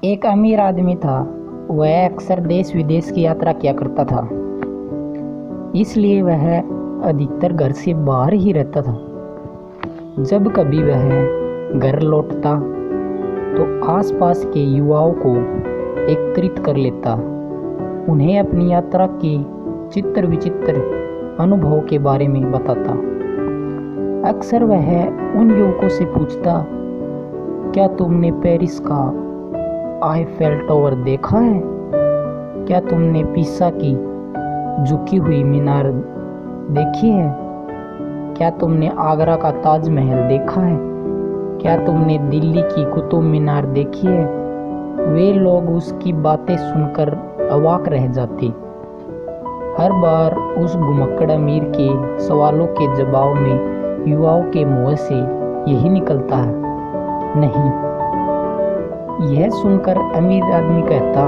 एक अमीर आदमी था। वह अक्सर देश विदेश की यात्रा किया करता था, इसलिए वह अधिकतर घर से बाहर ही रहता था। जब कभी वह घर लौटता तो आसपास के युवाओं को एकत्रित कर लेता, उन्हें अपनी यात्रा के चित्र विचित्र अनुभव के बारे में बताता। अक्सर वह उन युवकों से पूछता, क्या तुमने पेरिस का आईफेल टावर देखा है? क्या तुमने पिसा की झुकी हुई मीनार देखी है? क्या तुमने आगरा का ताजमहल देखा है? क्या तुमने दिल्ली की कुतुब मीनार देखी है? वे लोग उसकी बातें सुनकर अवाक रह जाते। हर बार उस घुमक्कड़ अमीर के सवालों के जवाब में युवाओं के मुंह से यही निकलता है, नहीं। यह सुनकर अमीर आदमी कहता,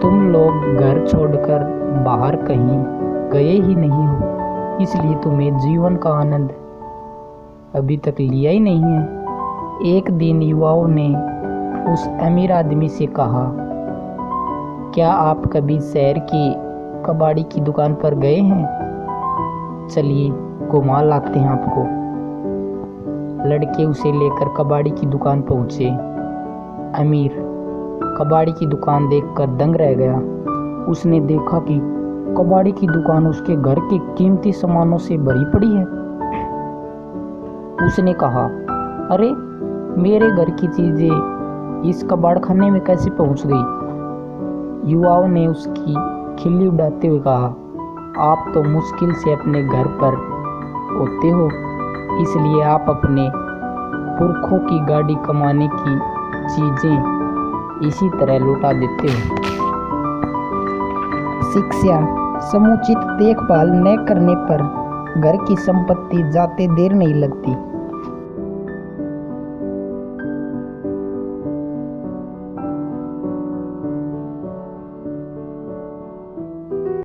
तुम लोग घर छोड़कर बाहर कहीं गए ही नहीं हो, इसलिए तुम्हें जीवन का आनंद अभी तक लिया ही नहीं है। एक दिन युवाओं ने उस अमीर आदमी से कहा, क्या आप कभी शहर की कबाड़ी की दुकान पर गए हैं? चलिए घुमा लाते हैं आपको। लड़के उसे लेकर कबाड़ी की दुकान पहुंचे। अमीर कबाड़ी की दुकान देखकर दंग रह गया। उसने देखा कि कबाड़ी की दुकान उसके घर के कीमती सामानों से भरी पड़ी है। उसने कहा, अरे मेरे घर की चीजें इस कबाड़खाने में कैसे पहुंच गई? युवाओं ने उसकी खिल्ली उड़ाते हुए कहा, आप तो मुश्किल से अपने घर पर होते हो, इसलिए आप अपने पुरखों की गाड़ी कमाने की चीजें इसी तरह लुटा देते हो। शिक्षा, समुचित देखभाल न करने पर घर की संपत्ति जाते देर नहीं लगती।